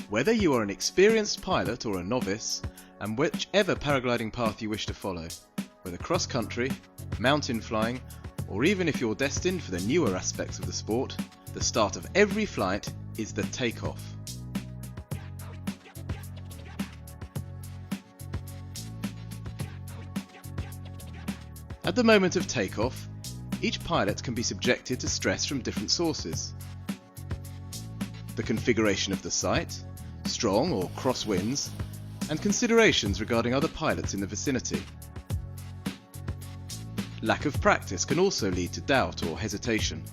Whether you are an experienced pilot or a novice, and whichever paragliding path you wish to follow, whether cross-country, mountain flying, or even if you're destined for the newer aspects of the sport, the start of every flight is the takeoff. At the moment of takeoff, each pilot can be subjected to stress from different sources. The configuration of the site, strong or cross winds, and considerations regarding other pilots in the vicinity. Lack of practice can also lead to doubt or hesitation.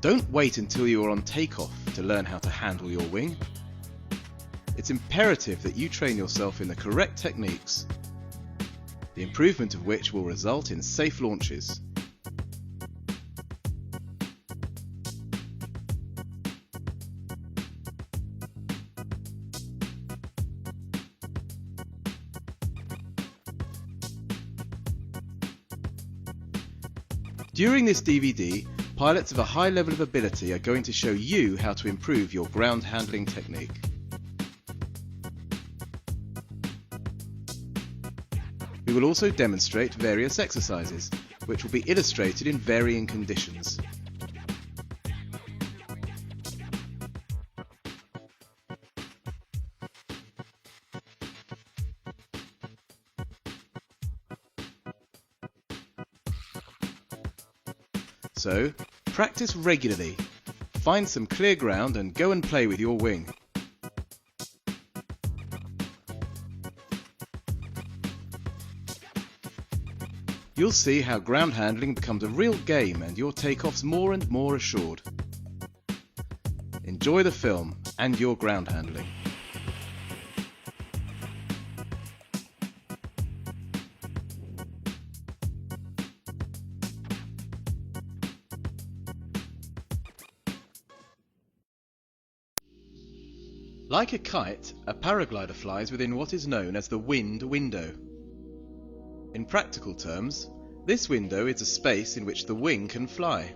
Don't wait until you are on takeoff to learn how to handle your wing. It's imperative that you train yourself in the correct techniques, the improvement of which will result in safe launches. During this DVD, pilots of a high level of ability are going to show you how to improve your ground handling technique. We will also demonstrate various exercises, which will be illustrated in varying conditions. So, practice regularly, find some clear ground and go and play with your wing. You'll see how ground handling becomes a real game and your takeoffs more and more assured. Enjoy the film and your ground handling. Like a kite, a paraglider flies within what is known as the wind window. In practical terms, this window is a space in which the wing can fly.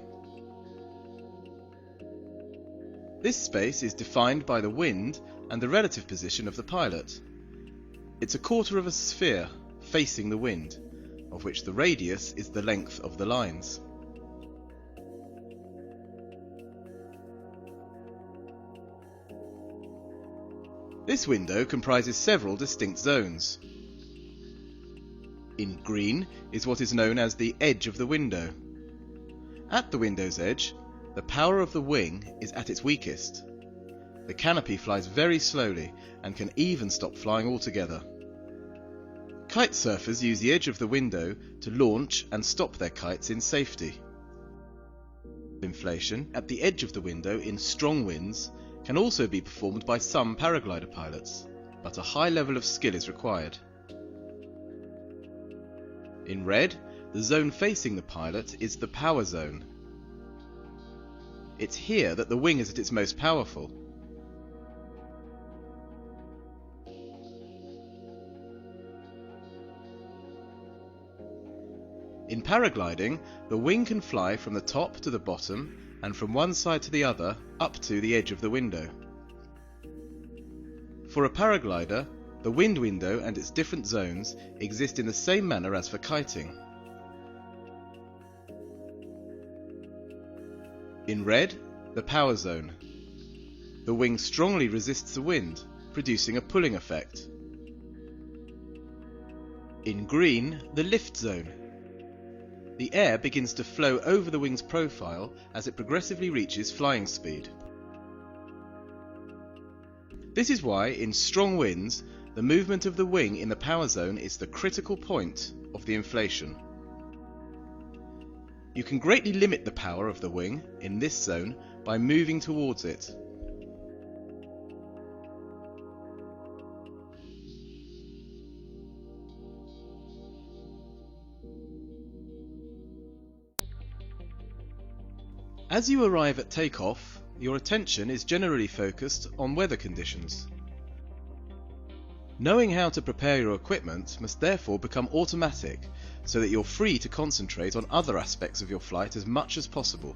This space is defined by the wind and the relative position of the pilot. It's a quarter of a sphere facing the wind, of which the radius is the length of the lines. This window comprises several distinct zones. In green is what is known as the edge of the window. At the window's edge, the power of the wing is at its weakest. The canopy flies very slowly and can even stop flying altogether. Kite surfers use the edge of the window to launch and stop their kites in safety. Inflation at the edge of the window in strong winds can also be performed by some paraglider pilots, but a high level of skill is required. In red, the zone facing the pilot is the power zone. It's here that the wing is at its most powerful. In paragliding, the wing can fly from the top to the bottom and from one side to the other up to the edge of the window. For a paraglider, the wind window and its different zones exist in the same manner as for kiting. In red, the power zone. The wing strongly resists the wind, producing a pulling effect. In green, the lift zone. The air begins to flow over the wing's profile as it progressively reaches flying speed. This is why, in strong winds, the movement of the wing in the power zone is the critical point of the inflation. You can greatly limit the power of the wing in this zone by moving towards it. As you arrive at takeoff, your attention is generally focused on weather conditions. Knowing how to prepare your equipment must therefore become automatic, so that you're free to concentrate on other aspects of your flight as much as possible.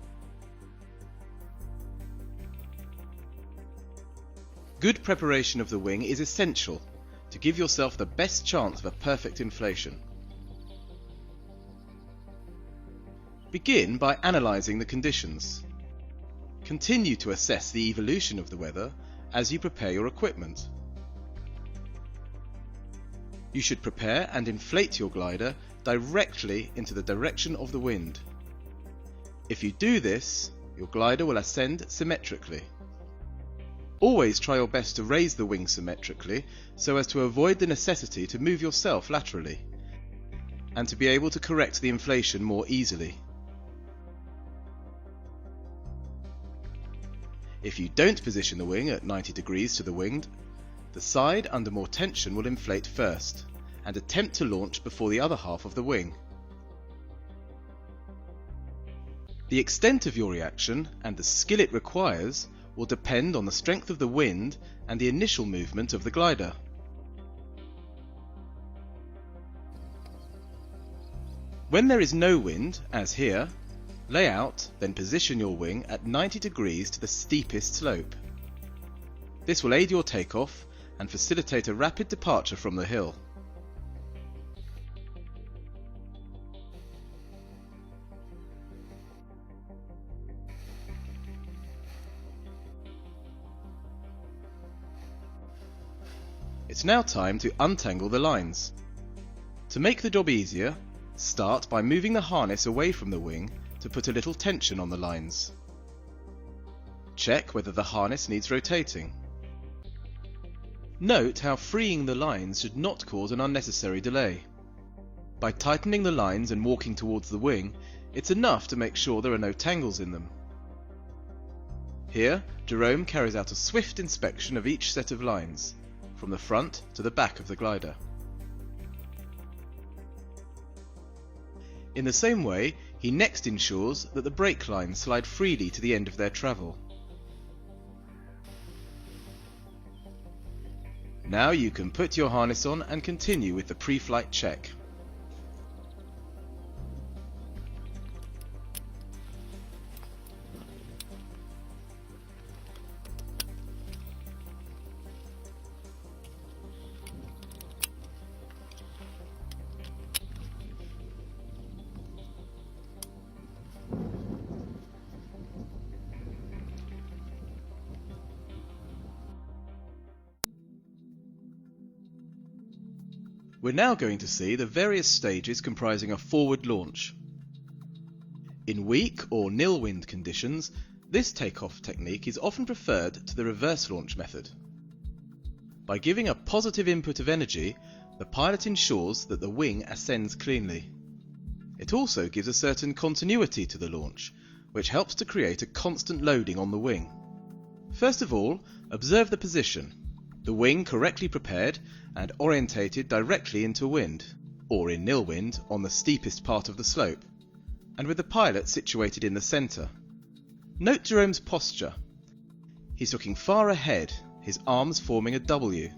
Good preparation of the wing is essential to give yourself the best chance of a perfect inflation. Begin by analysing the conditions. Continue to assess the evolution of the weather as you prepare your equipment. You should prepare and inflate your glider directly into the direction of the wind. If you do this, your glider will ascend symmetrically. Always try your best to raise the wing symmetrically so as to avoid the necessity to move yourself laterally, and to be able to correct the inflation more easily. If you don't position the wing at 90 degrees to the wind, the side under more tension will inflate first, and attempt to launch before the other half of the wing. The extent of your reaction and the skill it requires will depend on the strength of the wind and the initial movement of the glider. When there is no wind, as here, lay out, then position your wing at 90 degrees to the steepest slope. This will aid your takeoff and facilitate a rapid departure from the hill. It's now time to untangle the lines. To make the job easier, start by moving the harness away from the wing to put a little tension on the lines. Check whether the harness needs rotating. Note how freeing the lines should not cause an unnecessary delay. By tightening the lines and walking towards the wing, it's enough to make sure there are no tangles in them. Here, Jerome carries out a swift inspection of each set of lines, from the front to the back of the glider. In the same way, he next ensures that the brake lines slide freely to the end of their travel. Now you can put your harness on and continue with the pre-flight check. We're now going to see the various stages comprising a forward launch. In weak or nil wind conditions, this takeoff technique is often preferred to the reverse launch method. By giving a positive input of energy, the pilot ensures that the wing ascends cleanly. It also gives a certain continuity to the launch, which helps to create a constant loading on the wing. First of all, observe the position. The wing correctly prepared and orientated directly into wind, or in nil wind on the steepest part of the slope, and with the pilot situated in the centre. Note Jerome's posture. He's looking far ahead, his arms forming a W.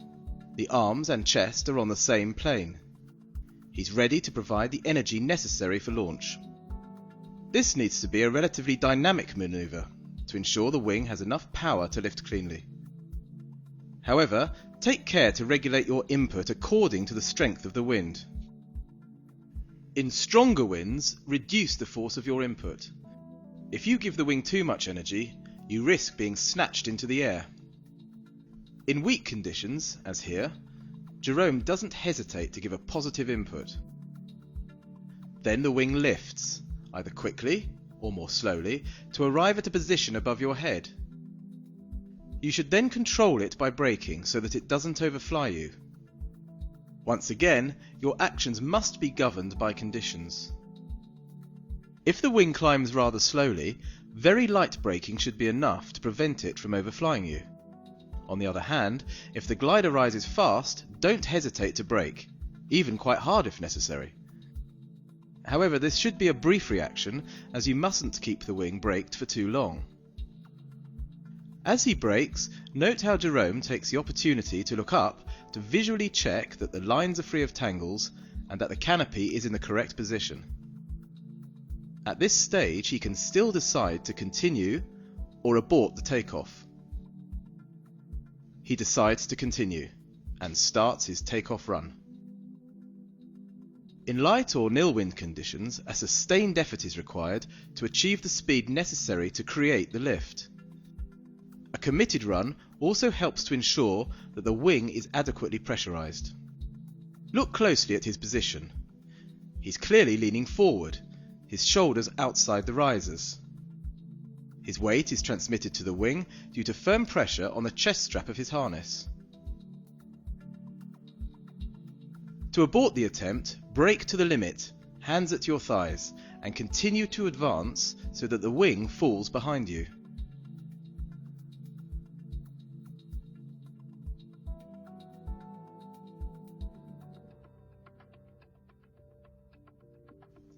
The arms and chest are on the same plane. He's ready to provide the energy necessary for launch. This needs to be a relatively dynamic manoeuvre to ensure the wing has enough power to lift cleanly. However, take care to regulate your input according to the strength of the wind. In stronger winds, reduce the force of your input. If you give the wing too much energy, you risk being snatched into the air. In weak conditions, as here, Jerome doesn't hesitate to give a positive input. Then the wing lifts, either quickly or more slowly, to arrive at a position above your head. You should then control it by braking so that it doesn't overfly you. Once again, your actions must be governed by conditions. If the wing climbs rather slowly, very light braking should be enough to prevent it from overflying you. On the other hand, if the glider rises fast, don't hesitate to brake, even quite hard if necessary. However, this should be a brief reaction, as you mustn't keep the wing braked for too long. As he brakes, note how Jerome takes the opportunity to look up to visually check that the lines are free of tangles and that the canopy is in the correct position. At this stage, he can still decide to continue or abort the takeoff. He decides to continue and starts his takeoff run. In light or nil wind conditions, a sustained effort is required to achieve the speed necessary to create the lift. A committed run also helps to ensure that the wing is adequately pressurized. Look closely at his position. He's clearly leaning forward, his shoulders outside the risers. His weight is transmitted to the wing due to firm pressure on the chest strap of his harness. To abort the attempt, brake to the limit, hands at your thighs, and continue to advance so that the wing falls behind you.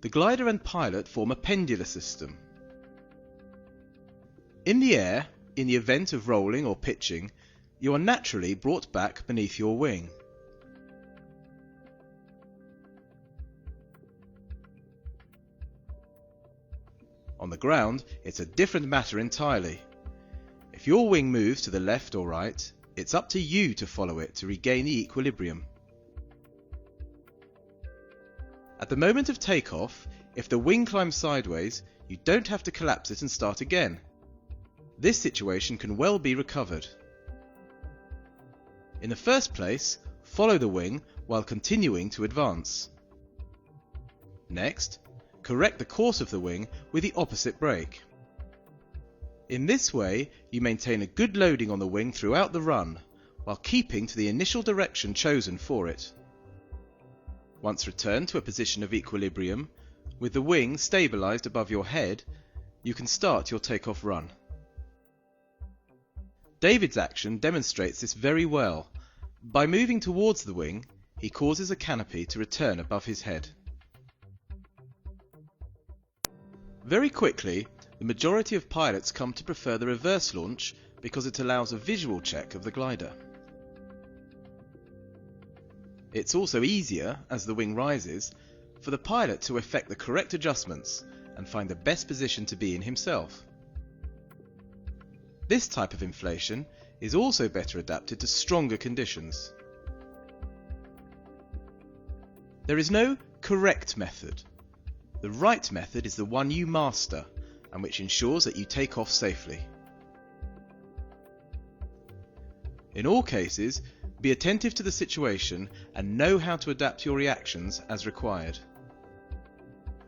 The glider and pilot form a pendular system. In the air, in the event of rolling or pitching, you are naturally brought back beneath your wing. On the ground, it's a different matter entirely. If your wing moves to the left or right, it's up to you to follow it to regain the equilibrium. At the moment of takeoff, if the wing climbs sideways, you don't have to collapse it and start again. This situation can well be recovered. In the first place, follow the wing while continuing to advance. Next, correct the course of the wing with the opposite brake. In this way, you maintain a good loading on the wing throughout the run, while keeping to the initial direction chosen for it. Once returned to a position of equilibrium, with the wing stabilized above your head, you can start your takeoff run. David's action demonstrates this very well. By moving towards the wing, he causes a canopy to return above his head. Very quickly, the majority of pilots come to prefer the reverse launch because it allows a visual check of the glider. It's also easier, as the wing rises, for the pilot to effect the correct adjustments and find the best position to be in himself. This type of inflation is also better adapted to stronger conditions. There is no correct method. The right method is the one you master and which ensures that you take off safely. In all cases, be attentive to the situation and know how to adapt your reactions as required.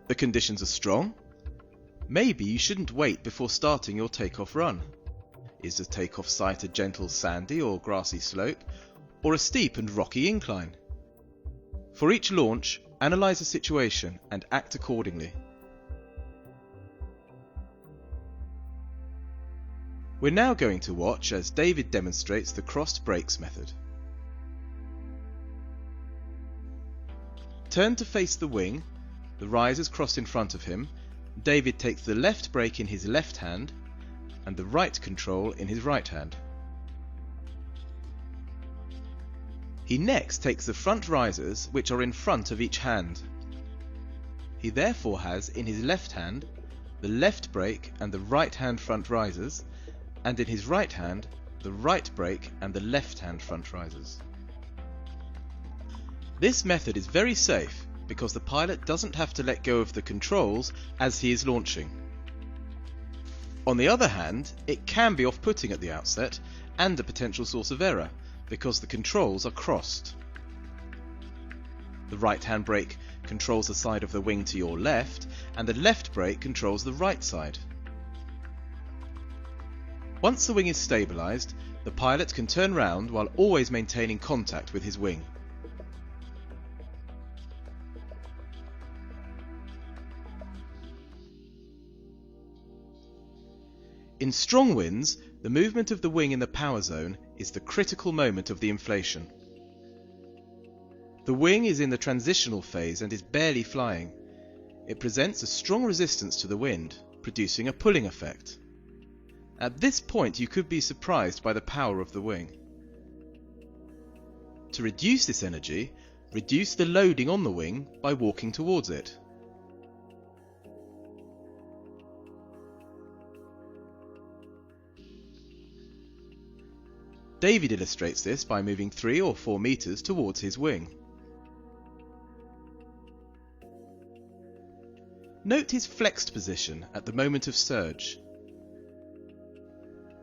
The conditions are strong? Maybe you shouldn't wait before starting your takeoff run. Is the takeoff site a gentle sandy or grassy slope, or a steep and rocky incline? For each launch, analyze the situation and act accordingly. We're now going to watch as David demonstrates the crossed brakes method. Turn to face the wing, the risers crossed in front of him. David takes the left brake in his left hand and the right control in his right hand. He next takes the front risers, which are in front of each hand. He therefore has in his left hand the left brake and the right hand front risers, and in his right hand the right brake and the left hand front risers. This method is very safe because the pilot doesn't have to let go of the controls as he is launching. On the other hand, it can be off-putting at the outset and a potential source of error because the controls are crossed. The right hand brake controls the side of the wing to your left and the left brake controls the right side. Once the wing is stabilized, the pilot can turn round while always maintaining contact with his wing. In strong winds, the movement of the wing in the power zone is the critical moment of the inflation. The wing is in the transitional phase and is barely flying. It presents a strong resistance to the wind, producing a pulling effect. At this point you could be surprised by the power of the wing. To reduce this energy, reduce the loading on the wing by walking towards it. David illustrates this by moving 3 or 4 meters towards his wing. Note his flexed position at the moment of surge.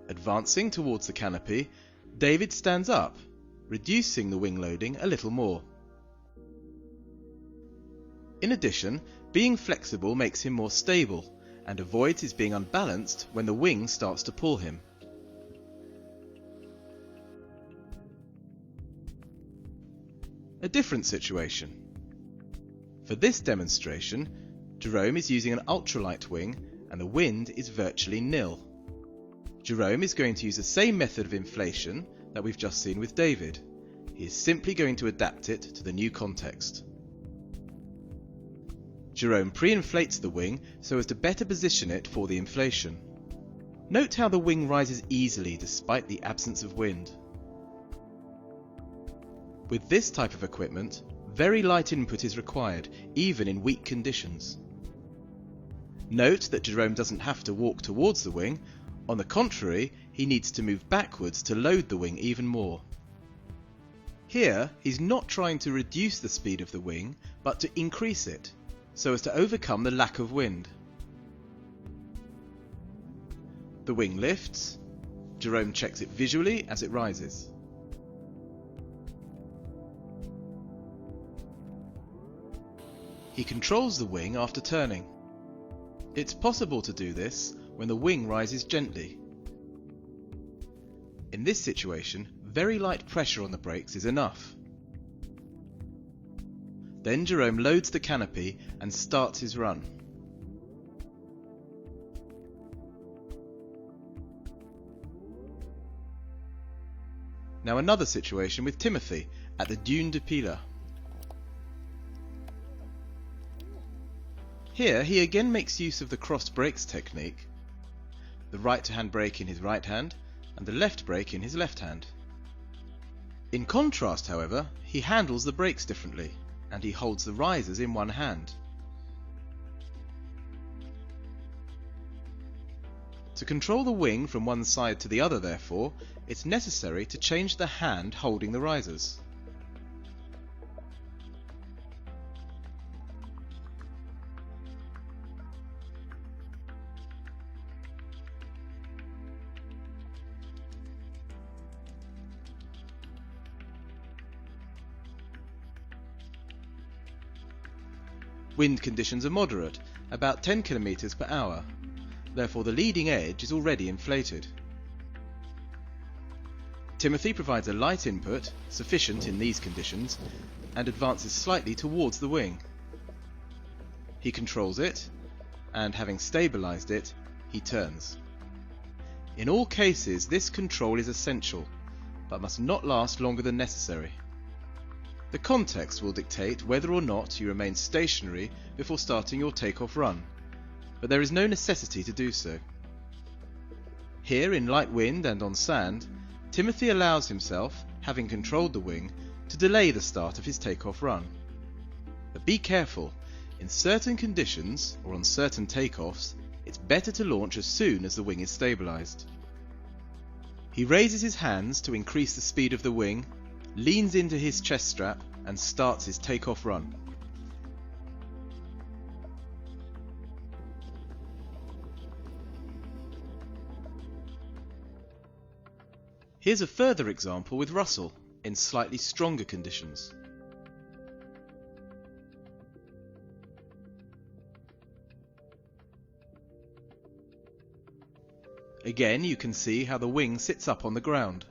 Advancing towards the canopy, David stands up, reducing the wing loading a little more. In addition, being flexible makes him more stable and avoids his being unbalanced when the wing starts to pull him. A different situation. For this demonstration, Jerome is using an ultralight wing and the wind is virtually nil. Jerome is going to use the same method of inflation that we've just seen with David. He is simply going to adapt it to the new context. Jerome pre-inflates the wing so as to better position it for the inflation. Note how the wing rises easily despite the absence of wind. With this type of equipment, very light input is required, even in weak conditions. Note that Jerome doesn't have to walk towards the wing. On the contrary, he needs to move backwards to load the wing even more. Here, he's not trying to reduce the speed of the wing, but to increase it, so as to overcome the lack of wind. The wing lifts. Jerome checks it visually as it rises. He controls the wing after turning. It's possible to do this when the wing rises gently. In this situation, very light pressure on the brakes is enough. Then Jerome loads the canopy and starts his run. Now another situation with Timothy at the Dune de Pilat. Here he again makes use of the crossed brakes technique, the right-hand brake in his right hand and the left brake in his left hand. In contrast, however, he handles the brakes differently and he holds the risers in one hand. To control the wing from one side to the other, therefore, it's necessary to change the hand holding the risers. Wind conditions are moderate, about 10 km per hour. Therefore the leading edge is already inflated. Timothy provides a light input, sufficient in these conditions, and advances slightly towards the wing. He controls it, and having stabilized it, he turns. In all cases this control is essential, but must not last longer than necessary. The context will dictate whether or not you remain stationary before starting your takeoff run, but there is no necessity to do so. Here, in light wind and on sand, Timothy allows himself, having controlled the wing, to delay the start of his takeoff run. But be careful, in certain conditions or on certain takeoffs, it's better to launch as soon as the wing is stabilized. He raises his hands to increase the speed of the wing, leans into his chest strap and starts his takeoff run. Here's a further example with Russell in slightly stronger conditions. Again, you can see how the wing sits up on the ground.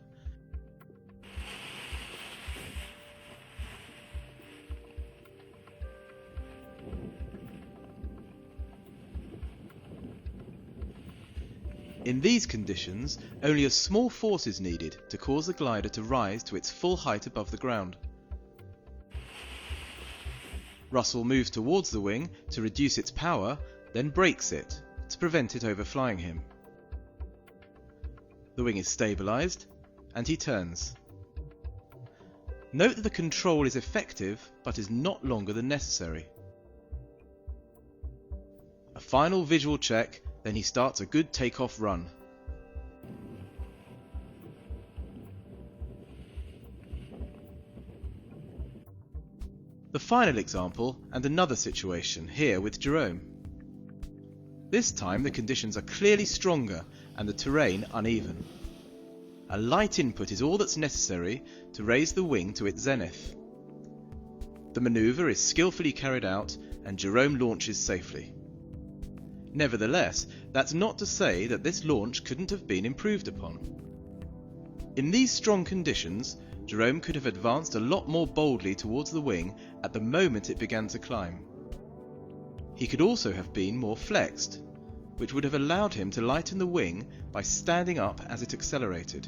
In these conditions, only a small force is needed to cause the glider to rise to its full height above the ground. Russell moves towards the wing to reduce its power, then brakes it to prevent it overflying him. the wing is stabilised, and he turns. Note that the control is effective, but is not longer than necessary. A final visual check, then he starts a good takeoff run. The final example, and another situation, here with Jerome. This time the conditions are clearly stronger and the terrain uneven. A light input is all that's necessary to raise the wing to its zenith. The manoeuvre is skillfully carried out and Jerome launches safely. Nevertheless, that's not to say that this launch couldn't have been improved upon. In these strong conditions, Jerome could have advanced a lot more boldly towards the wing at the moment it began to climb. He could also have been more flexed, which would have allowed him to lighten the wing by standing up as it accelerated.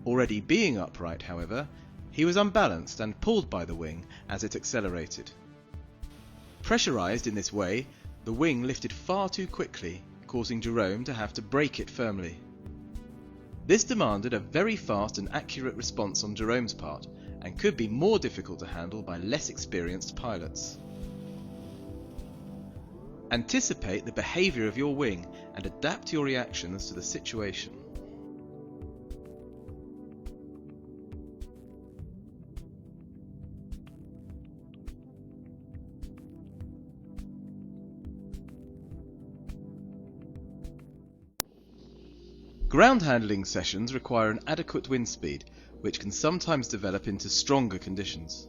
Already being upright, however, he was unbalanced and pulled by the wing as it accelerated. Pressurized in this way, the wing lifted far too quickly, causing Jerome to have to brake it firmly. This demanded a very fast and accurate response on Jerome's part, and could be more difficult to handle by less experienced pilots. Anticipate the behaviour of your wing and adapt your reactions to the situation. Ground handling sessions require an adequate wind speed, which can sometimes develop into stronger conditions.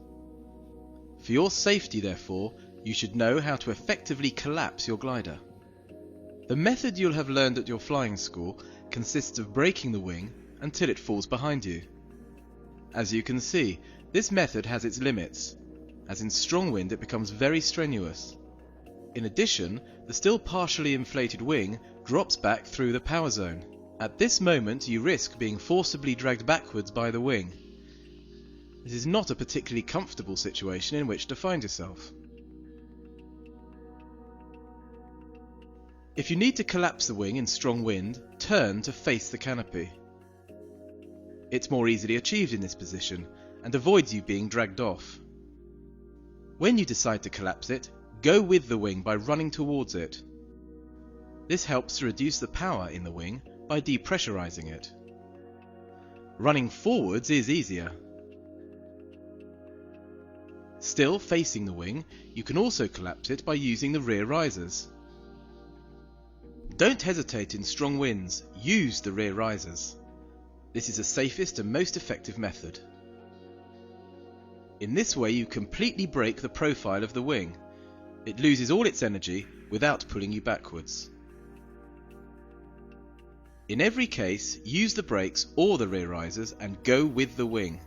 For your safety, therefore, you should know how to effectively collapse your glider. The method you'll have learned at your flying school consists of braking the wing until it falls behind you. As you can see, this method has its limits, as in strong wind it becomes very strenuous. In addition, the still partially inflated wing drops back through the power zone. At this moment you risk being forcibly dragged backwards by the wing. This is not a particularly comfortable situation in which to find yourself. If you need to collapse the wing in strong wind, turn to face the canopy. It's more easily achieved in this position and avoids you being dragged off. When you decide to collapse it, go with the wing by running towards it. This helps to reduce the power in the wing by depressurizing it. Running forwards is easier. Still facing the wing, you can also collapse it by using the rear risers. Don't hesitate in strong winds, use the rear risers. This is the safest and most effective method. In this way you completely break the profile of the wing. It loses all its energy without pulling you backwards. In every case, use the brakes or the rear risers and go with the wing.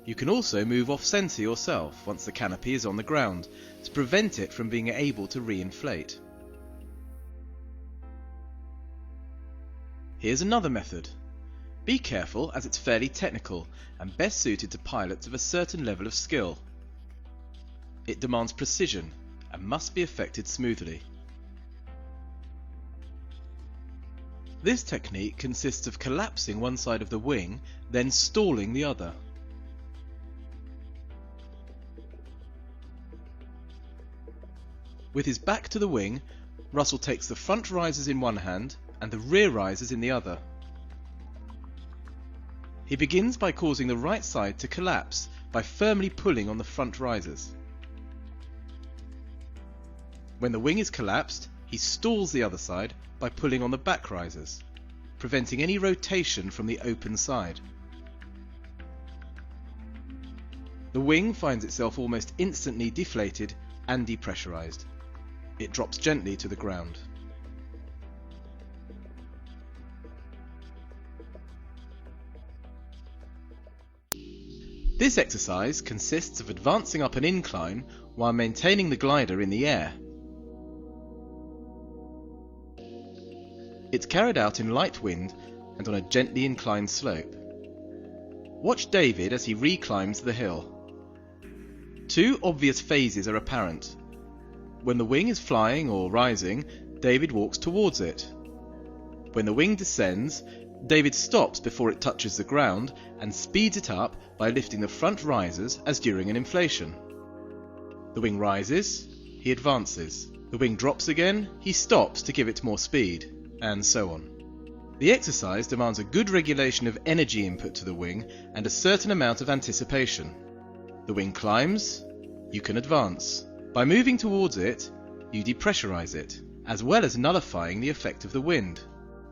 You can also move off centre yourself once the canopy is on the ground to prevent it from being able to re-inflate. Here's another method. Be careful as it's fairly technical and best suited to pilots of a certain level of skill. It demands precision and must be effected smoothly. This technique consists of collapsing one side of the wing, then stalling the other. With his back to the wing, Russell takes the front risers in one hand and the rear risers in the other. He begins by causing the right side to collapse by firmly pulling on the front risers. When the wing is collapsed, he stalls the other side by pulling on the back risers, preventing any rotation from the open side. The wing finds itself almost instantly deflated and depressurized. It drops gently to the ground. This exercise consists of advancing up an incline while maintaining the glider in the air. It's carried out in light wind and on a gently inclined slope. Watch David as he reclimbs the hill. Two obvious phases are apparent. When the wing is flying or rising, David walks towards it. When the wing descends, David stops before it touches the ground and speeds it up by lifting the front risers as during an inflation. The wing rises, he advances. The wing drops again, he stops to give it more speed, and so on. The exercise demands a good regulation of energy input to the wing and a certain amount of anticipation. The wing climbs, you can advance. By moving towards it, you depressurize it, as well as nullifying the effect of the wind.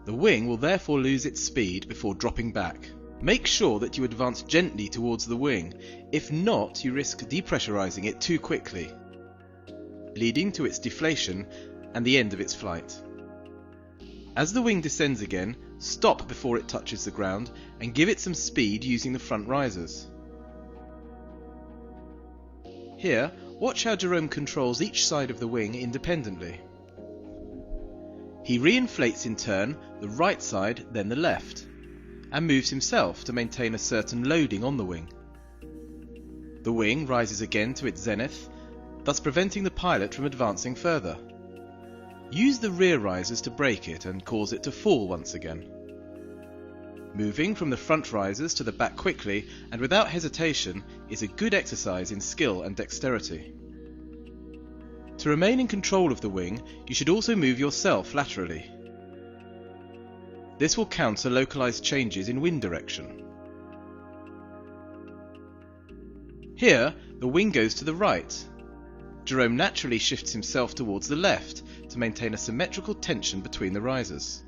The wing will therefore lose its speed before dropping back. Make sure that you advance gently towards the wing, if not you risk depressurizing it too quickly, leading to its deflation and the end of its flight. As the wing descends again, stop before it touches the ground and give it some speed using the front risers. Here, watch how Jerome controls each side of the wing independently. He reinflates in turn the right side, then the left, and moves himself to maintain a certain loading on the wing. The wing rises again to its zenith, thus preventing the pilot from advancing further. Use the rear risers to brake it and cause it to fall once again. Moving from the front risers to the back quickly and without hesitation is a good exercise in skill and dexterity. To remain in control of the wing, you should also move yourself laterally. This will counter localized changes in wind direction. Here, the wing goes to the right. Jerome naturally shifts himself towards the left to maintain a symmetrical tension between the risers.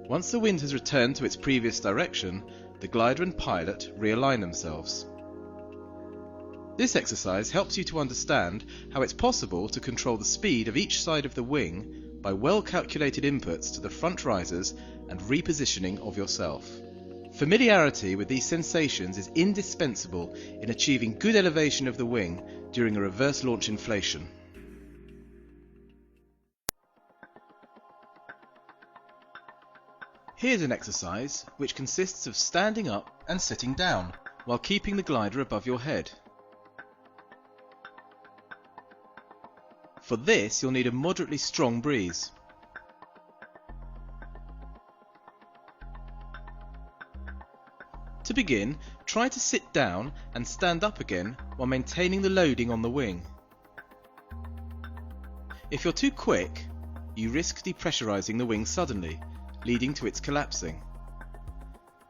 Once the wind has returned to its previous direction, the glider and pilot realign themselves. This exercise helps you to understand how it's possible to control the speed of each side of the wing by well-calculated inputs to the front risers and repositioning of yourself. Familiarity with these sensations is indispensable in achieving good elevation of the wing during a reverse launch inflation. Here's an exercise which consists of standing up and sitting down while keeping the glider above your head. For this, you'll need a moderately strong breeze. To begin, try to sit down and stand up again while maintaining the loading on the wing. If you're too quick, you risk depressurizing the wing suddenly, leading to its collapsing.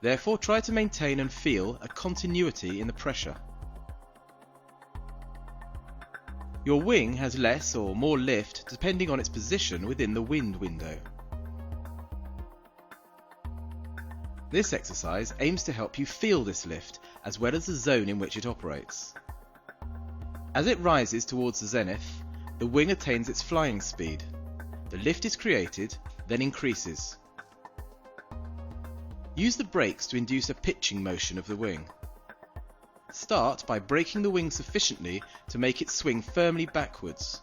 Therefore, try to maintain and feel a continuity in the pressure. Your wing has less or more lift depending on its position within the wind window. This exercise aims to help you feel this lift as well as the zone in which it operates. As it rises towards the zenith, the wing attains its flying speed. The lift is created, then increases. Use the brakes to induce a pitching motion of the wing. Start by braking the wing sufficiently to make it swing firmly backwards.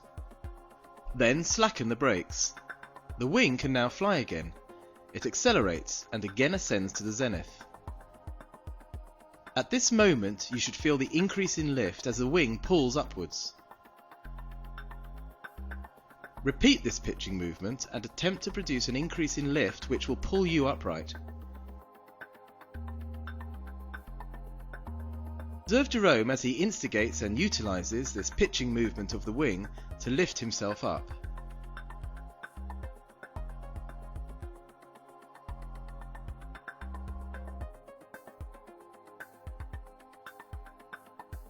Then slacken the brakes. The wing can now fly again. It accelerates and again ascends to the zenith. At this moment, you should feel the increase in lift as the wing pulls upwards. Repeat this pitching movement and attempt to produce an increase in lift which will pull you upright. Observe Jerome as he instigates and utilizes this pitching movement of the wing to lift himself up.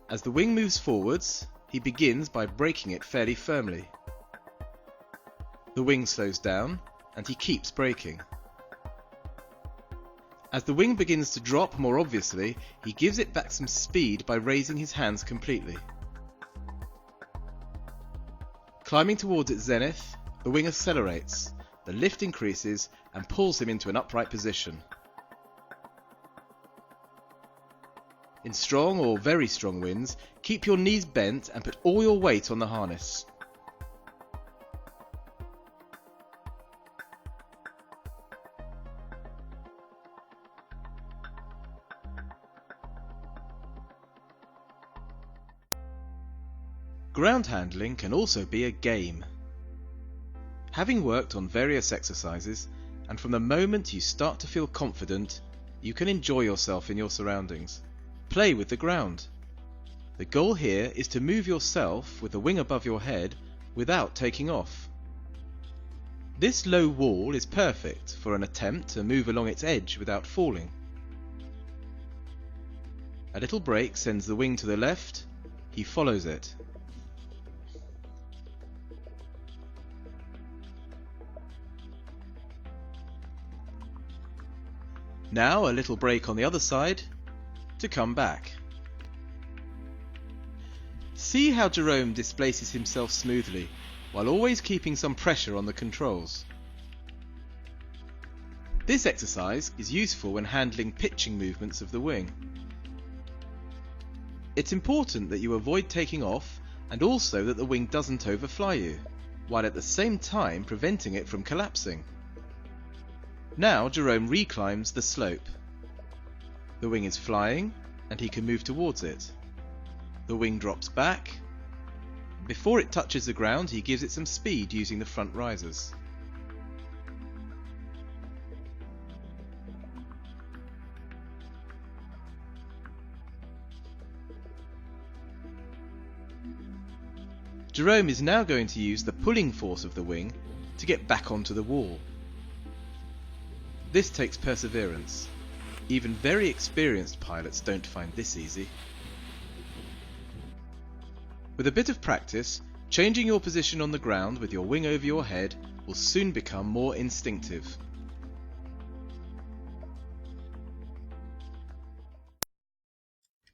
As the wing moves forwards, he begins by braking it fairly firmly. The wing slows down and he keeps braking. As the wing begins to drop more obviously, he gives it back some speed by raising his hands completely. Climbing towards its zenith, the wing accelerates, the lift increases and pulls him into an upright position. In strong or very strong winds, keep your knees bent and put all your weight on the harness. Ground handling can also be a game. Having worked on various exercises, and from the moment you start to feel confident, you can enjoy yourself in your surroundings. Play with the ground. The goal here is to move yourself with the wing above your head without taking off. This low wall is perfect for an attempt to move along its edge without falling. A little break sends the wing to the left, he follows it. Now a little break on the other side to come back. See how Jerome displaces himself smoothly while always keeping some pressure on the controls. This exercise is useful when handling pitching movements of the wing. It's important that you avoid taking off and also that the wing doesn't overfly you, while at the same time preventing it from collapsing. Now Jerome reclimbs the slope. The wing is flying and he can move towards it. The wing drops back. Before it touches the ground, he gives it some speed using the front risers. Jerome is now going to use the pulling force of the wing to get back onto the wall. This takes perseverance. Even very experienced pilots don't find this easy. With a bit of practice, changing your position on the ground with your wing over your head will soon become more instinctive.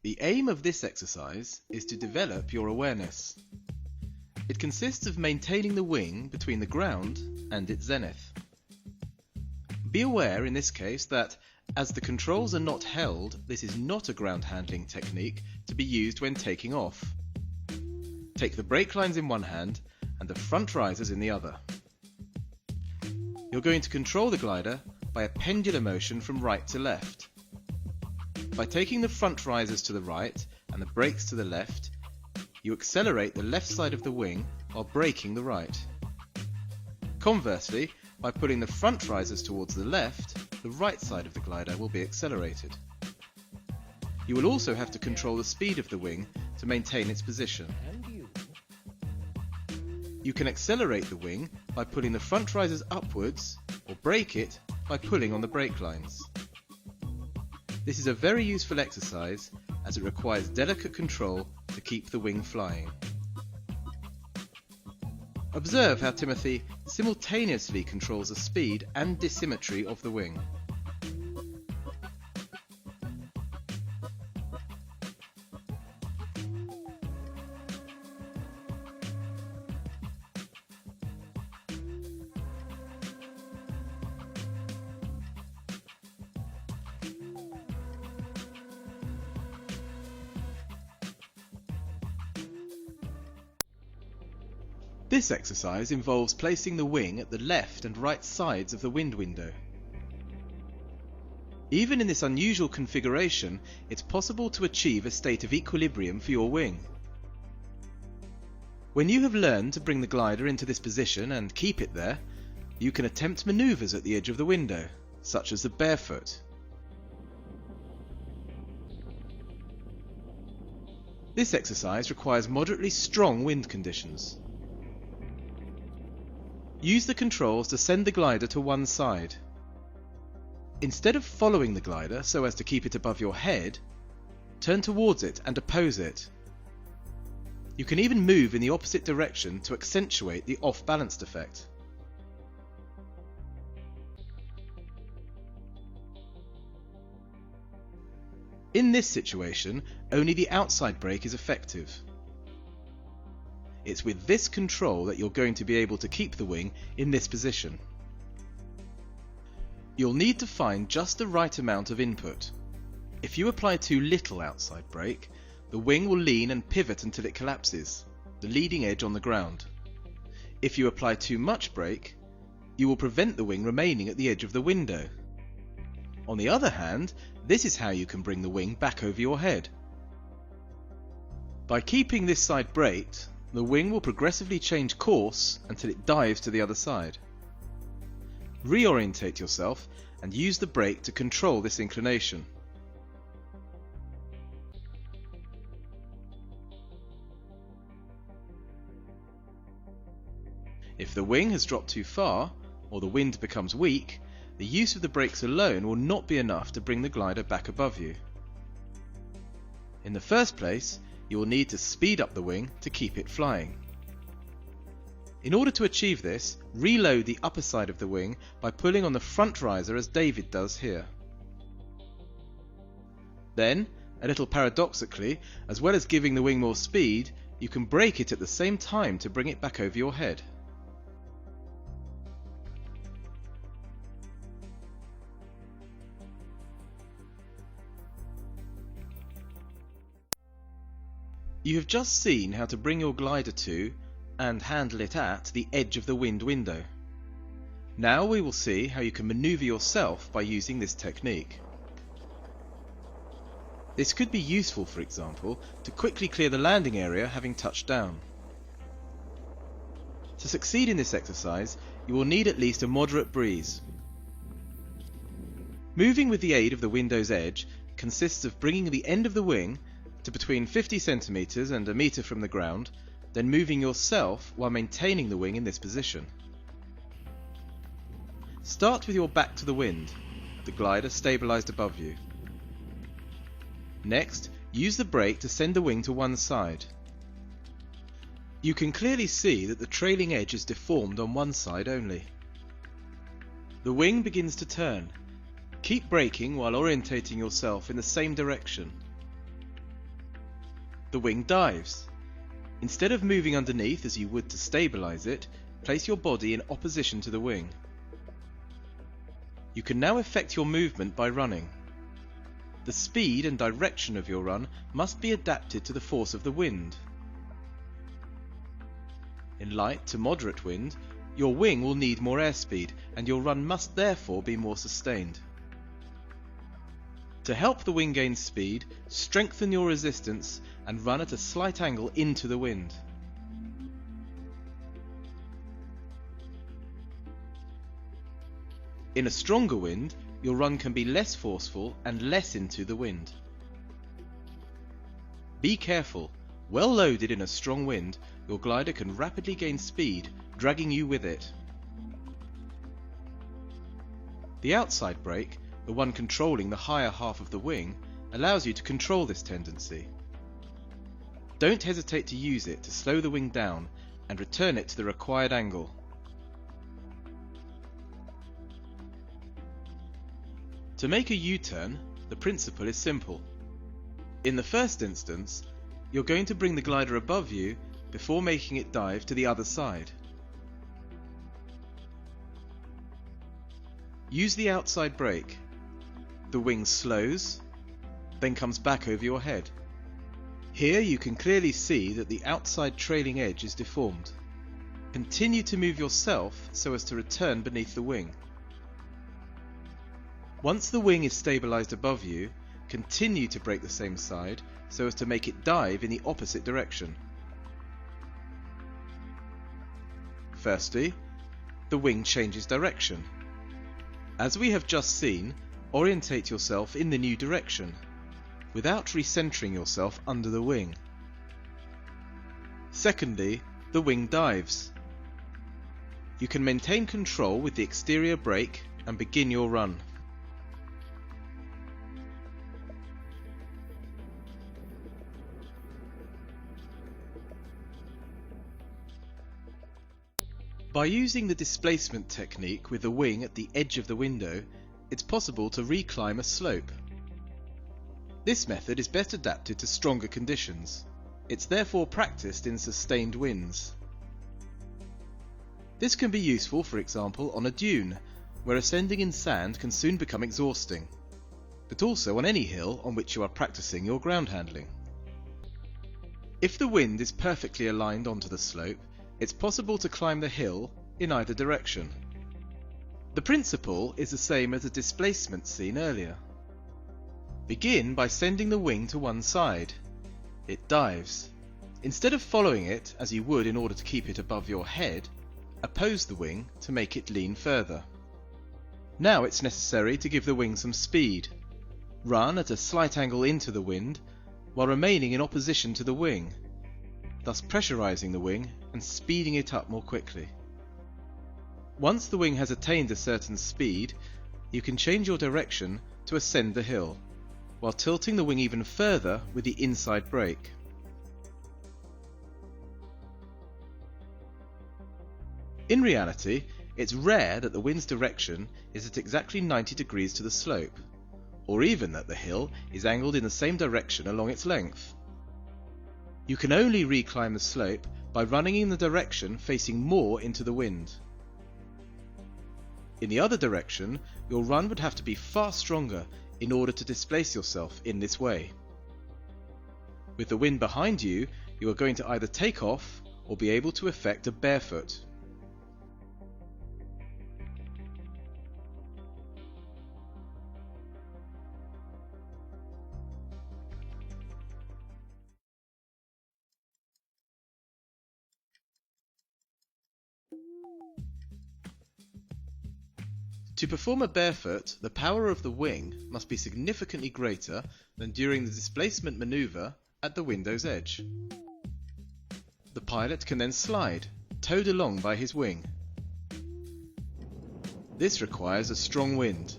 The aim of this exercise is to develop your awareness. It consists of maintaining the wing between the ground and its zenith. Be aware in this case that, as the controls are not held, this is not a ground handling technique to be used when taking off. Take the brake lines in one hand and the front risers in the other. You're going to control the glider by a pendular motion from right to left. By taking the front risers to the right and the brakes to the left, you accelerate the left side of the wing while braking the right. Conversely, by pulling the front risers towards the left, the right side of the glider will be accelerated. You will also have to control the speed of the wing to maintain its position. You can accelerate the wing by pulling the front risers upwards, or brake it by pulling on the brake lines. This is a very useful exercise as it requires delicate control to keep the wing flying. Observe how Timothy simultaneously controls the speed and dissymmetry of the wing. This exercise involves placing the wing at the left and right sides of the wind window. Even in this unusual configuration, it's possible to achieve a state of equilibrium for your wing. When you have learned to bring the glider into this position and keep it there, you can attempt maneuvers at the edge of the window, such as the barefoot. This exercise requires moderately strong wind conditions. Use the controls to send the glider to one side. Instead of following the glider so as to keep it above your head, turn towards it and oppose it. You can even move in the opposite direction to accentuate the off-balanced effect. In this situation, only the outside brake is effective. It's with this control that you're going to be able to keep the wing in this position. You'll need to find just the right amount of input. If you apply too little outside brake, the wing will lean and pivot until it collapses, the leading edge on the ground. If you apply too much brake, you will prevent the wing remaining at the edge of the window. On the other hand, this is how you can bring the wing back over your head. By keeping this side braked, the wing will progressively change course until it dives to the other side. Reorientate yourself and use the brake to control this inclination. If the wing has dropped too far, or the wind becomes weak, the use of the brakes alone will not be enough to bring the glider back above you. In the first place, you will need to speed up the wing to keep it flying. In order to achieve this, reload the upper side of the wing by pulling on the front riser as David does here. Then, a little paradoxically, as well as giving the wing more speed, you can brake it at the same time to bring it back over your head. You have just seen how to bring your glider to, and handle it at, the edge of the wind window. Now we will see how you can maneuver yourself by using this technique. This could be useful, for example, to quickly clear the landing area having touched down. To succeed in this exercise, you will need at least a moderate breeze. Moving with the aid of the window's edge consists of bringing the end of the wing to between 50 centimeters and a meter from the ground, then moving yourself while maintaining the wing in this position. Start with your back to the wind, the glider stabilized above you. Next, use the brake to send the wing to one side. You can clearly see that the trailing edge is deformed on one side only. The wing begins to turn. Keep braking while orientating yourself in the same direction. The wing dives. Instead of moving underneath as you would to stabilize it, place your body in opposition to the wing. You can now effect your movement by running. The speed and direction of your run must be adapted to the force of the wind. In light to moderate wind, your wing will need more airspeed and your run must therefore be more sustained. To help the wing gain speed, strengthen your resistance and run at a slight angle into the wind. In a stronger wind, your run can be less forceful and less into the wind. Be careful. Well loaded in a strong wind, your glider can rapidly gain speed, dragging you with it. The outside brake, the one controlling the higher half of the wing, allows you to control this tendency. Don't hesitate to use it to slow the wing down and return it to the required angle. To make a U-turn, the principle is simple. In the first instance, you're going to bring the glider above you before making it dive to the other side. Use the outside brake. The wing slows, then comes back over your head. Here you can clearly see that the outside trailing edge is deformed. Continue to move yourself so as to return beneath the wing. Once the wing is stabilized above you, continue to brake the same side so as to make it dive in the opposite direction. Firstly, the wing changes direction. As we have just seen, orientate yourself in the new direction, without recentering yourself under the wing. Secondly, the wing dives. You can maintain control with the exterior brake and begin your run. By using the displacement technique with the wing at the edge of the window, it's possible to reclimb a slope. This method is best adapted to stronger conditions. It's therefore practiced in sustained winds. This can be useful, for example, on a dune, where ascending in sand can soon become exhausting, but also on any hill on which you are practicing your ground handling. If the wind is perfectly aligned onto the slope, it's possible to climb the hill in either direction. The principle is the same as the displacement seen earlier. Begin by sending the wing to one side. It dives. Instead of following it as you would in order to keep it above your head, oppose the wing to make it lean further. Now it's necessary to give the wing some speed. Run at a slight angle into the wind while remaining in opposition to the wing, thus pressurizing the wing and speeding it up more quickly. Once the wing has attained a certain speed, you can change your direction to ascend the hill, while tilting the wing even further with the inside brake. In reality, it's rare that the wind's direction is at exactly 90 degrees to the slope, or even that the hill is angled in the same direction along its length. You can only reclimb the slope by running in the direction facing more into the wind. In the other direction, your run would have to be far stronger in order to displace yourself in this way. With the wind behind you, you are going to either take off or be able to effect a barefoot. To perform a barefoot, the power of the wing must be significantly greater than during the displacement maneuver at the window's edge. The pilot can then slide, towed along by his wing. This requires a strong wind.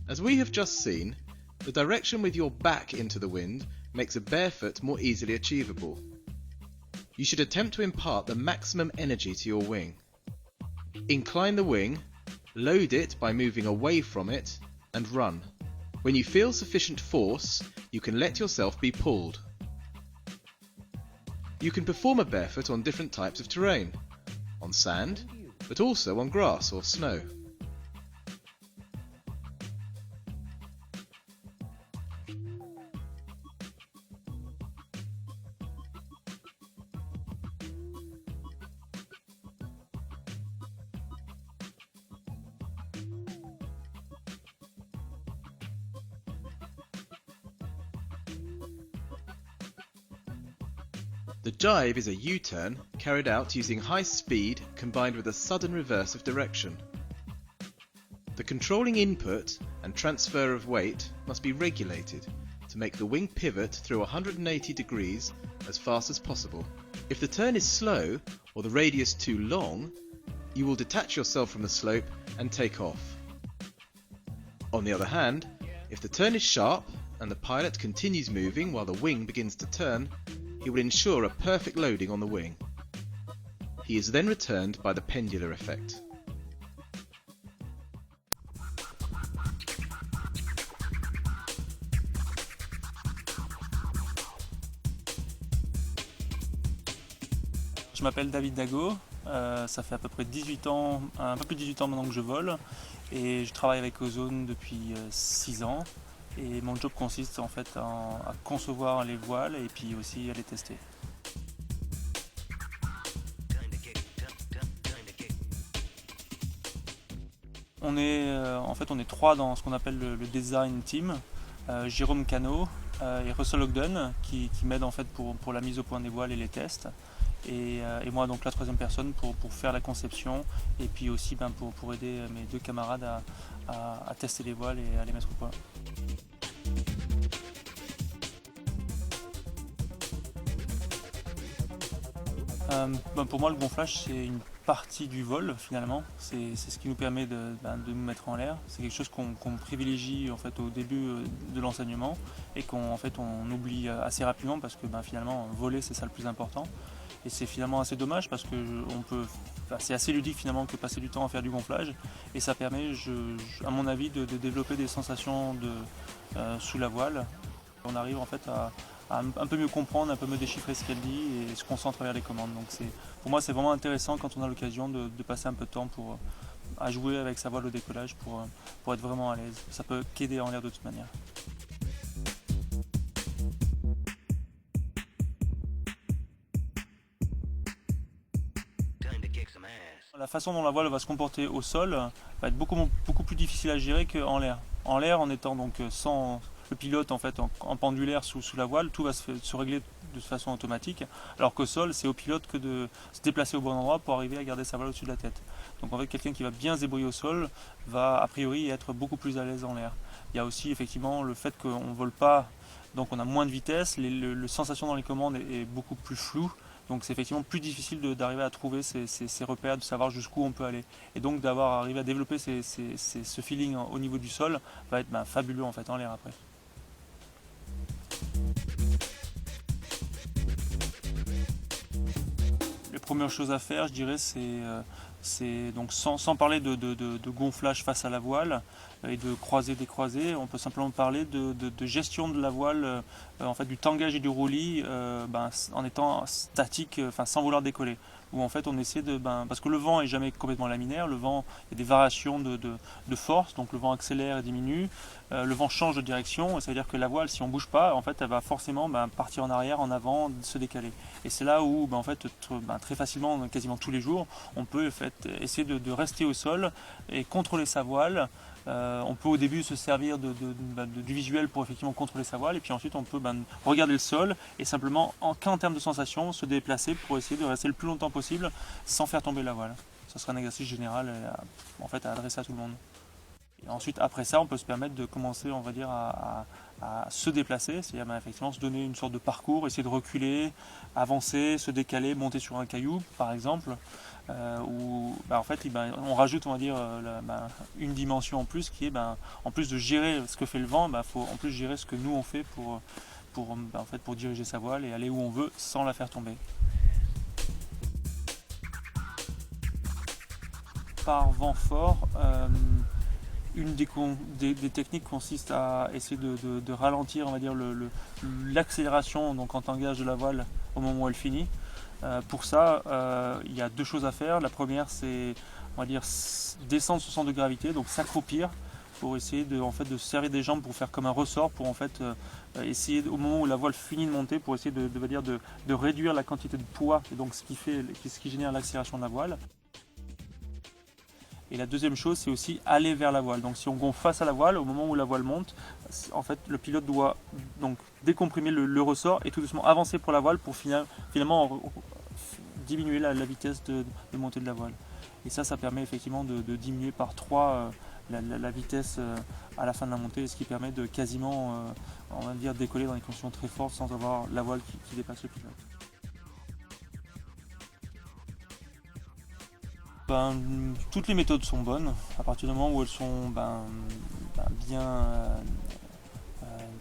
As we have just seen, the direction with your back into the wind makes a barefoot more easily achievable. You should attempt to impart the maximum energy to your wing. Incline the wing, load it by moving away from it, and run. When you feel sufficient force, you can let yourself be pulled. You can perform a barefoot on different types of terrain, on sand, but also on grass or snow. The dive is a U-turn carried out using high speed combined with a sudden reverse of direction. The controlling input and transfer of weight must be regulated to make the wing pivot through 180 degrees as fast as possible. If the turn is slow or the radius too long, you will detach yourself from the slope and take off. On the other hand, if the turn is sharp and the pilot continues moving while the wing begins to turn, he will ensure a perfect loading on the wing. He is then returned by the pendular effect. Je m'appelle David Dago, ça fait à peu près 18 ans, un peu plus de 18 ans maintenant que je vole et je travaille avec Ozone depuis 6 ans. Et mon job consiste en fait à concevoir les voiles et puis aussi à les tester. On est trois dans ce qu'on appelle le design team. Jérôme Cano et Russell Ogden qui m'aident en fait pour la mise au point des voiles et les tests. Et moi donc la troisième personne pour faire la conception et puis aussi pour aider mes deux camarades à tester les voiles et à les mettre au point. Pour moi le gonflage c'est une partie du vol finalement, c'est ce qui nous permet de nous mettre en l'air, c'est quelque chose qu'on privilégie en fait au début de l'enseignement et on oublie assez rapidement parce que finalement voler c'est ça le plus important et c'est finalement assez dommage parce que c'est assez ludique finalement que passer du temps à faire du gonflage et ça permet à mon avis de développer des sensations sous la voile. On arrive en fait à un peu mieux comprendre, un peu mieux déchiffrer ce qu'elle dit et se concentrer vers les commandes. Donc pour moi c'est vraiment intéressant quand on a l'occasion de passer un peu de temps à jouer avec sa voile au décollage pour être vraiment à l'aise. Ça peut qu'aider en l'air de toute manière. La façon dont la voile va se comporter au sol va être beaucoup plus difficile à gérer qu'en l'air. En l'air, en étant donc sans le pilote en fait en pendulaire sous la voile, tout va se régler de façon automatique, alors qu'au sol, c'est au pilote que de se déplacer au bon endroit pour arriver à garder sa voile au-dessus de la tête. Donc en fait, quelqu'un qui va bien se débrouiller au sol va a priori être beaucoup plus à l'aise en l'air. Il y a aussi effectivement le fait qu'on ne vole pas, donc on a moins de vitesse, le sensation dans les commandes est beaucoup plus floue, donc c'est effectivement plus difficile d'arriver à trouver ces repères, de savoir jusqu'où on peut aller. Et donc d'avoir arrivé à développer ce feeling au niveau du sol va être fabuleux en fait en l'air après. Les premières choses à faire, je dirais, c'est donc sans parler de gonflage face à la voile et de croisé décroisé, on peut simplement parler de gestion de la voile, en fait du tangage et du roulis, en étant statique, sans vouloir décoller. Où en fait on essaie parce que le vent est jamais complètement laminaire, le vent, il y a des variations de force, donc le vent accélère et diminue, le vent change de direction, et ça veut dire que la voile, si on bouge pas, en fait elle va forcément partir en arrière, en avant, se décaler. Et c'est là où en fait très facilement, quasiment tous les jours, on peut en fait, essayer de rester au sol et contrôler sa voile. On peut au début se servir du visuel pour effectivement contrôler sa voile, et puis ensuite on peut regarder le sol et simplement qu'en termes de sensation se déplacer pour essayer de rester le plus longtemps possible sans faire tomber la voile. Ça sera un exercice général en fait, à adresser à tout le monde. Et ensuite après ça on peut se permettre de commencer, on va dire, à se déplacer, c'est-à-dire effectivement se donner une sorte de parcours, essayer de reculer, avancer, se décaler, monter sur un caillou par exemple, où en fait on rajoute, on va dire, une dimension en plus qui est en plus de gérer ce que fait le vent, faut en plus gérer ce que nous on fait pour diriger sa voile et aller où on veut sans la faire tomber. Par vent fort, une des techniques consiste à essayer de ralentir, on va dire, l'accélération donc en tangage de la voile au moment où elle finit. Pour ça, il y a deux choses à faire. La première, c'est, on va dire, descendre son centre de gravité, donc s'accroupir pour essayer de se servir des jambes pour faire comme un ressort, pour en fait essayer au moment où la voile finit de monter, pour essayer de réduire la quantité de poids, et donc ce qui génère l'accélération de la voile. Et la deuxième chose, c'est aussi aller vers la voile. Donc si on gonfle face à la voile, au moment où la voile monte, en fait, le pilote doit donc décomprimer le ressort et tout doucement avancer pour la voile pour finalement diminuer la vitesse de montée de la voile. Et ça permet effectivement de diminuer par 3 la vitesse à la fin de la montée, ce qui permet de quasiment, on va dire, décoller dans des conditions très fortes sans avoir la voile qui dépasse le pilote. Toutes les méthodes sont bonnes à partir du moment où elles sont bien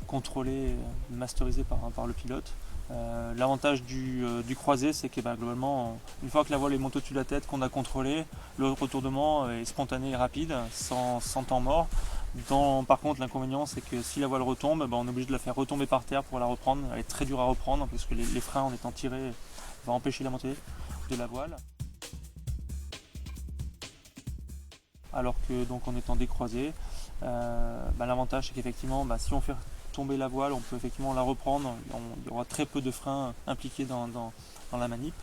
contrôlées, masterisées par le pilote. L'avantage du croisé, c'est que globalement, une fois que la voile est montée au-dessus de la tête, qu'on a contrôlé, le retournement est spontané et rapide, sans temps mort. Par contre, l'inconvénient, c'est que si la voile retombe, on est obligé de la faire retomber par terre pour la reprendre. Elle est très dure à reprendre parce que les freins, en étant tirés, vont empêcher la montée de la voile. Alors que donc en étant décroisé, l'avantage c'est qu'effectivement si on fait tomber la voile, on peut effectivement la reprendre, il y aura très peu de freins impliqués dans la manip.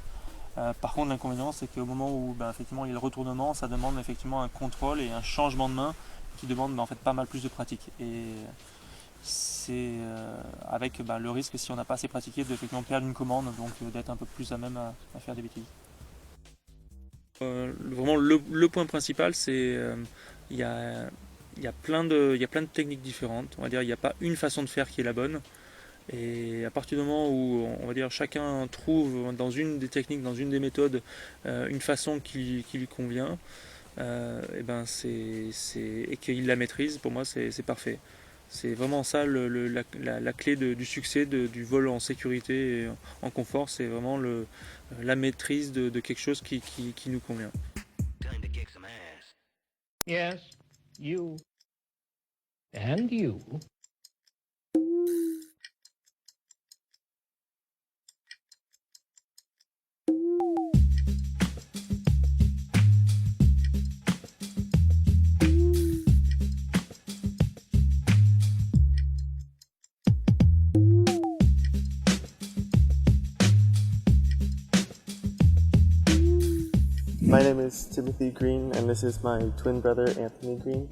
Par contre l'inconvénient c'est qu'au moment où effectivement il y a le retournement, ça demande effectivement un contrôle et un changement de main qui demande en fait pas mal plus de pratique. Et c'est avec le risque, si on n'a pas assez pratiqué, de effectivement perdre une commande, donc d'être un peu plus à même à faire des bêtises. Vraiment le point principal, c'est il y a plein de techniques différentes. On va dire il n'y a pas une façon de faire qui est la bonne. Et à partir du moment où on va dire chacun trouve dans une des techniques, dans une des méthodes, une façon qui lui convient, et qu'il la maîtrise, pour moi c'est parfait. C'est vraiment ça la clé du succès du vol en sécurité et en confort, c'est vraiment la maîtrise de quelque chose qui nous convient. Yes, you. And you. My name is Timothy Green, and this is my twin brother, Anthony Green.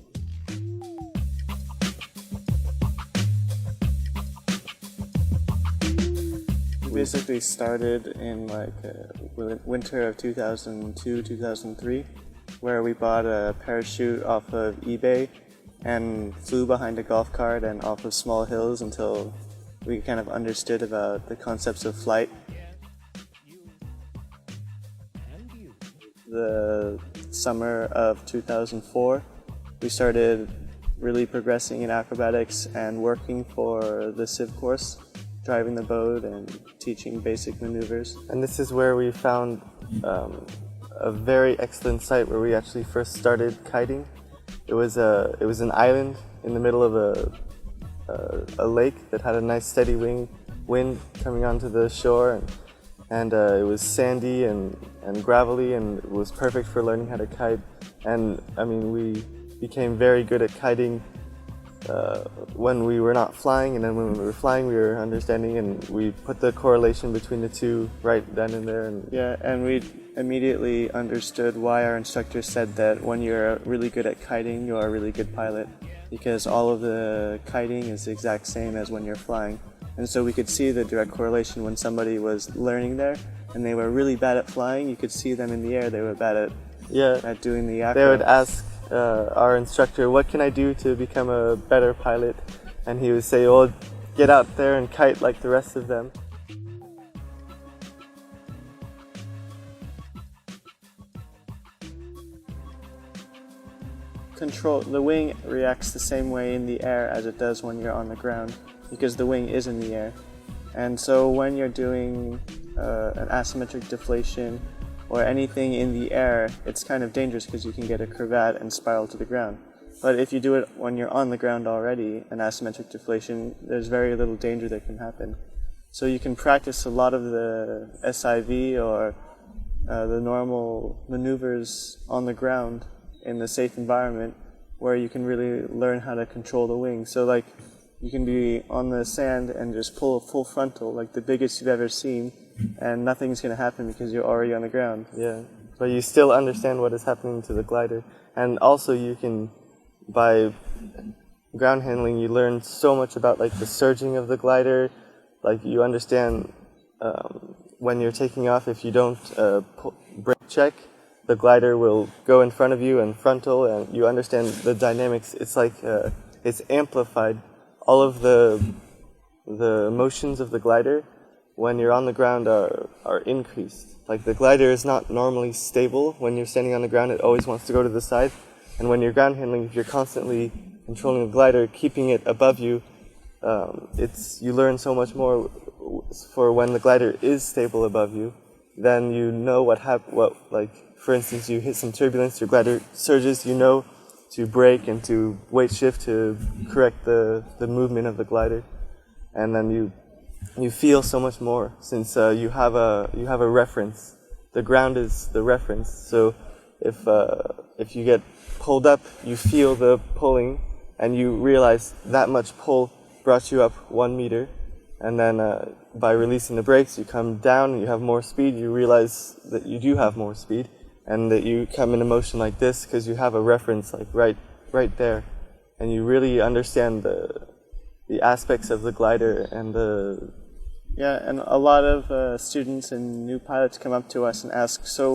We basically started in like winter of 2002, 2003, where we bought a parachute off of eBay and flew behind a golf cart and off of small hills until we kind of understood about the concepts of flight. The summer of 2004, we started really progressing in acrobatics and working for the Civ course, driving the boat and teaching basic maneuvers. And this is where we found a very excellent site where we actually first started kiting. It was an island in the middle of a lake that had a nice steady wind coming onto the shore, and it was sandy and gravelly, and it was perfect for learning how to kite. And I mean, we became very good at kiting when we were not flying, and then when we were flying we were understanding, and we put the correlation between the two right then and there. And we immediately understood why our instructor said that when you're really good at kiting, you're a really good pilot, because all of the kiting is the exact same as when you're flying. And so we could see the direct correlation when somebody was learning there and they were really bad at flying. You could see them in the air, they were bad at doing the acro. They would ask our instructor, what can I do to become a better pilot? And he would say, well, get out there and kite like the rest of them. The wing reacts the same way in the air as it does when you're on the ground, because the wing is in the air. And so when you're doing an asymmetric deflation or anything in the air, it's kind of dangerous because you can get a cravat and spiral to the ground. But if you do it when you're on the ground already, an asymmetric deflation, there's very little danger that can happen. So you can practice a lot of the SIV or the normal maneuvers on the ground in the safe environment, where you can really learn how to control the wing. So like, you can be on the sand and just pull a full frontal, like the biggest you've ever seen, and nothing's going to happen because you're already on the ground. Yeah, but you still understand what is happening to the glider. And also you can, by ground handling, you learn so much about like the surging of the glider. Like you understand when you're taking off, if you don't brake check, the glider will go in front of you and frontal, and you understand the dynamics. It's like it's amplified. All of the motions of the glider when you're on the ground are increased. Like the glider is not normally stable. When you're standing on the ground, it always wants to go to the side. And when you're ground handling, if you're constantly controlling the glider, keeping it above you, you learn so much more. For when the glider is stable above you, then you know for instance, you hit some turbulence, your glider surges, you know to brake and to weight shift to correct the movement of the glider. And then you feel so much more, since you have a reference. The ground is the reference. So if you get pulled up, you feel the pulling, and you realize that much pull brought you up 1 meter. And then by releasing the brakes, you come down and you have more speed. You realize that you do have more speed, and that you come into motion like this because you have a reference like right there, and you really understand the aspects of the glider and the. Yeah, and a lot of students and new pilots come up to us and ask, so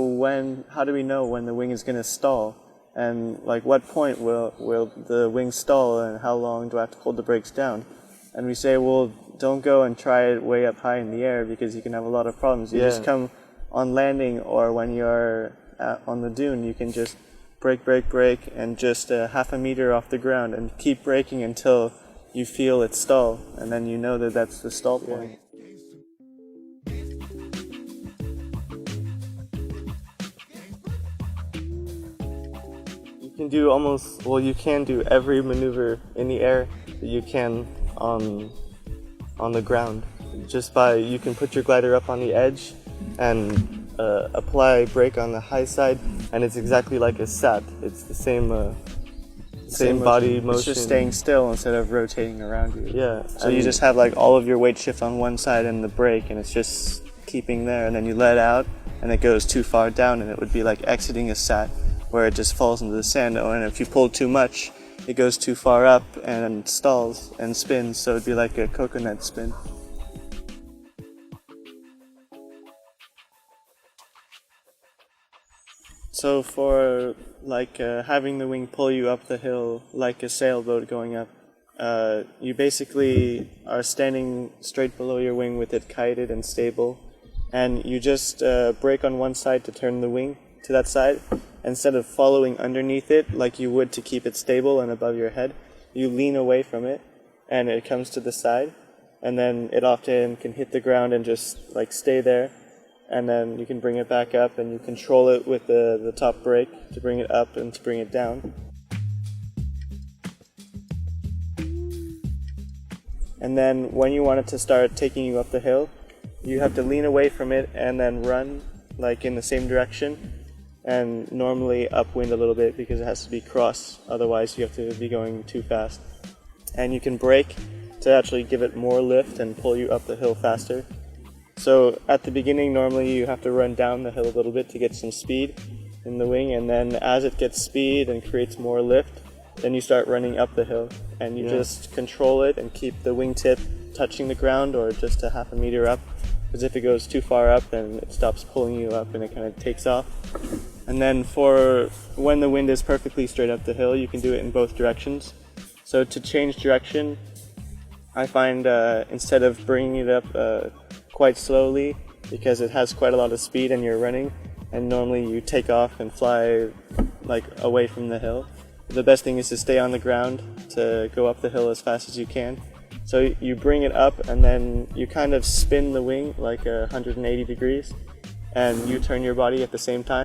how do we know when the wing is going to stall? And like, what point will the wing stall, and how long do I have to hold the brakes down? And we say, well, don't go and try it way up high in the air, because you can have a lot of problems. You just come on landing, or when you're on the dune, you can just brake, and just half a meter off the ground, and keep braking until you feel it stall, and then you know that that's the stall point. You can do every maneuver in the air that you can on the ground. You can put your glider up on the edge and apply brake on the high side, and it's exactly like a sat. It's the same body motion. It's just staying still instead of rotating around you. Yeah. So you just have like all of your weight shift on one side and the brake, and it's just keeping there, and then you let out and it goes too far down, and it would be like exiting a sat where it just falls into the sand. And if you pull too much, it goes too far up and stalls and spins, so it'd be like a coconut spin. So for like having the wing pull you up the hill like a sailboat going up, you basically are standing straight below your wing with it kited and stable, and you just brake on one side to turn the wing to that side. Instead of following underneath it like you would to keep it stable and above your head, you lean away from it and it comes to the side, and then it often can hit the ground and just like stay there, and then you can bring it back up and you control it with the top brake to bring it up and to bring it down. And then when you want it to start taking you up the hill, you have to lean away from it and then run like in the same direction, and normally upwind a little bit because it has to be cross, otherwise you have to be going too fast. And you can brake to actually give it more lift and pull you up the hill faster. So at the beginning, normally you have to run down the hill a little bit to get some speed in the wing, and then as it gets speed and creates more lift, then you start running up the hill, and you just control it and keep the wingtip touching the ground or just a half a meter up, because if it goes too far up, then it stops pulling you up and it kind of takes off. And then for when the wind is perfectly straight up the hill, you can do it in both directions. So to change direction, I find instead of bringing it up quite slowly, because it has quite a lot of speed and you're running, and normally you take off and fly like away from the hill, the best thing is to stay on the ground to go up the hill as fast as you can. So you bring it up and then you kind of spin the wing like 180 degrees, and you turn your body at the same time.